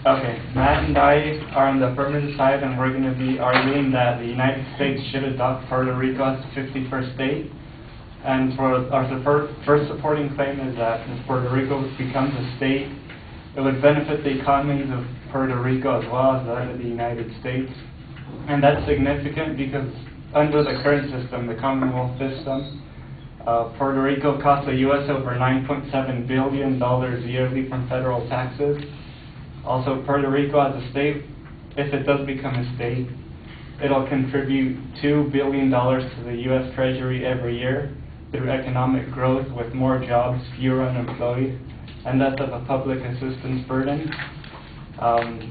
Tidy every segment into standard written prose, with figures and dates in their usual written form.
Okay, Matt and I are on the affirmative side, and we're going to be arguing that the United States should adopt Puerto Rico as the 51st state. And for our first supporting claim is that if Puerto Rico becomes a state, it would benefit the economies of Puerto Rico as well as that of the United States. And that's significant because under the current system, the Commonwealth system, Puerto Rico costs the U.S. over $9.7 billion yearly from federal taxes. Also, Puerto Rico as a state, if it does become a state, it'll contribute $2 billion to the U.S. Treasury every year through economic growth with more jobs, fewer unemployed, and less of a public assistance burden.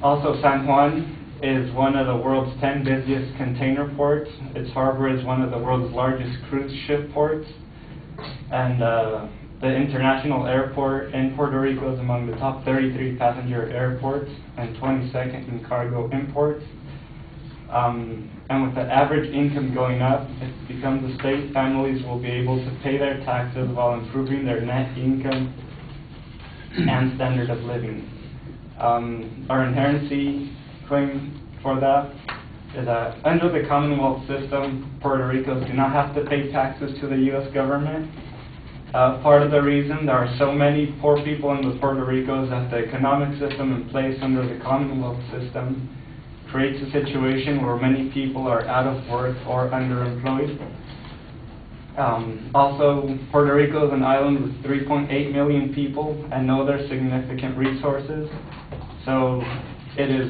Also, San Juan is one of the world's 10 busiest container ports. Its harbor is one of the world's largest cruise ship ports. And the international airport in Puerto Rico is among the top 33 passenger airports and 22nd in cargo imports. And with the average income going up, if it becomes a state, families will be able to pay their taxes while improving their net income and standard of living. Our inherency claim for that is that under the Commonwealth system, Puerto Ricans do not have to pay taxes to the U.S. government. Part of the reason there are so many poor people in Puerto Rico is that the economic system in place under the Commonwealth system creates a situation where many people are out of work or underemployed. Also, Puerto Rico is an island with 3.8 million people and no other significant resources, so it is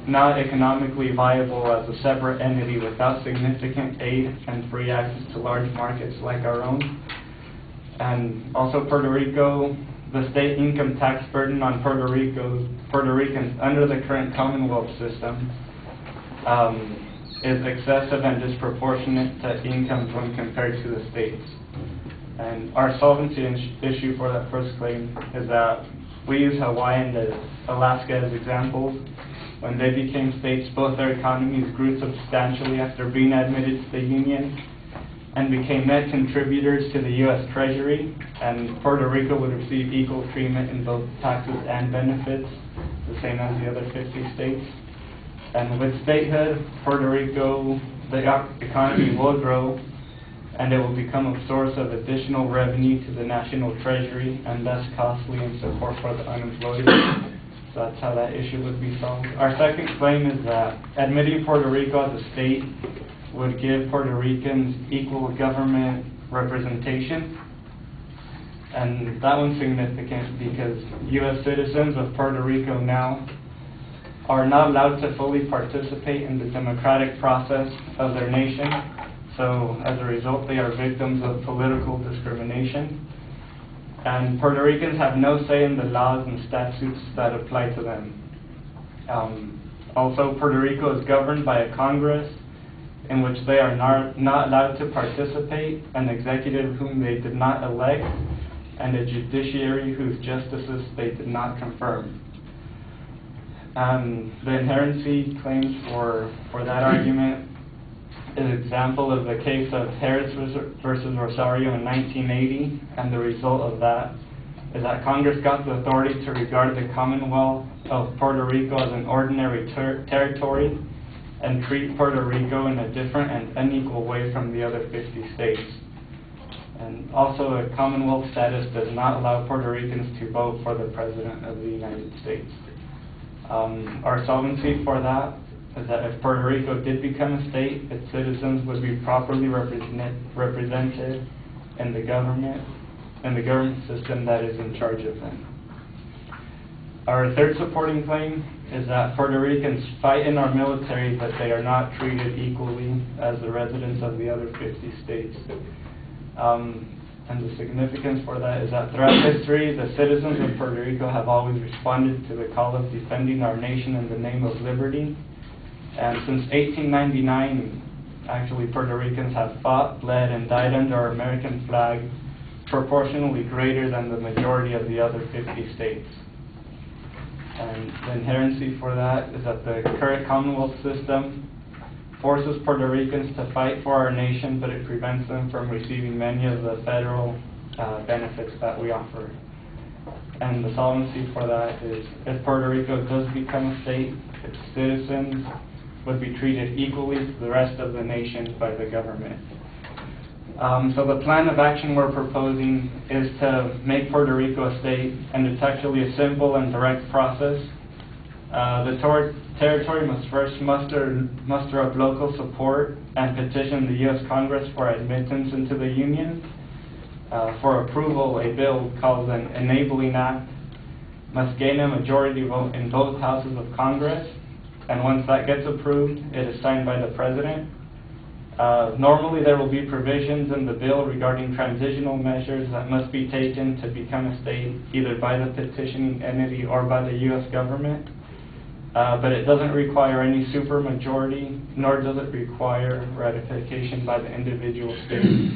not economically viable as a separate entity without significant aid and free access to large markets like our own. And also Puerto Rico, the state income tax burden on Puerto Ricans under the current Commonwealth system is excessive and disproportionate to incomes when compared to the states. And our solvency issue for that first claim is that we use Hawaii and Alaska as examples. When they became states, both their economies grew substantially after being admitted to the Union and became net contributors to the U.S. Treasury, and Puerto Rico would receive equal treatment in both taxes and benefits, the same as the other 50 states. And with statehood, Puerto Rico, the economy will grow, and it will become a source of additional revenue to the national treasury and less costly in support for the unemployed. So that's how that issue would be solved. Our second claim is that admitting Puerto Rico as a state would give Puerto Ricans equal government representation. And that one's significant because U.S. citizens of Puerto Rico now are not allowed to fully participate in the democratic process of their nation. So as a result, they are victims of political discrimination. And Puerto Ricans have no say in the laws and statutes that apply to them. Also, Puerto Rico is governed by a Congress in which they are not allowed to participate, an executive whom they did not elect, and a judiciary whose justices they did not confirm. The inherency claims for that argument is an example of the case of Harris versus Rosario in 1980, and the result of that is that Congress got the authority to regard the Commonwealth of Puerto Rico as an ordinary territory and treat Puerto Rico in a different and unequal way from the other 50 states. And also, a Commonwealth status does not allow Puerto Ricans to vote for the President of the United States. Our solvency for that is that if Puerto Rico did become a state, its citizens would be properly represented in the government system that is in charge of them. Our third supporting claim is that Puerto Ricans fight in our military, but they are not treated equally as the residents of the other 50 states. And the significance for that is that throughout history, the citizens of Puerto Rico have always responded to the call of defending our nation in the name of liberty. And since 1899, actually, Puerto Ricans have fought, bled, and died under our American flag proportionally greater than the majority of the other 50 states. And the inherency for that is that the current Commonwealth system forces Puerto Ricans to fight for our nation, but it prevents them from receiving many of the federal benefits that we offer. and the solvency for that is if Puerto Rico does become a state, its citizens would be treated equally to the rest of the nation by the government. So the plan of action we're proposing is to make Puerto Rico a state, and it's actually a simple and direct process. The territory must first muster up local support and petition the U.S. Congress for admittance into the Union. For approval, a bill called an Enabling Act must gain a majority vote in both houses of Congress, and once that gets approved, it is signed by the President. Normally there will be provisions in the bill regarding transitional measures that must be taken to become a state, either by the petitioning entity or by the U.S. government. But it doesn't require any supermajority, nor does it require ratification by the individual states.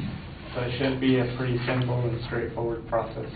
So it should be a pretty simple and straightforward process.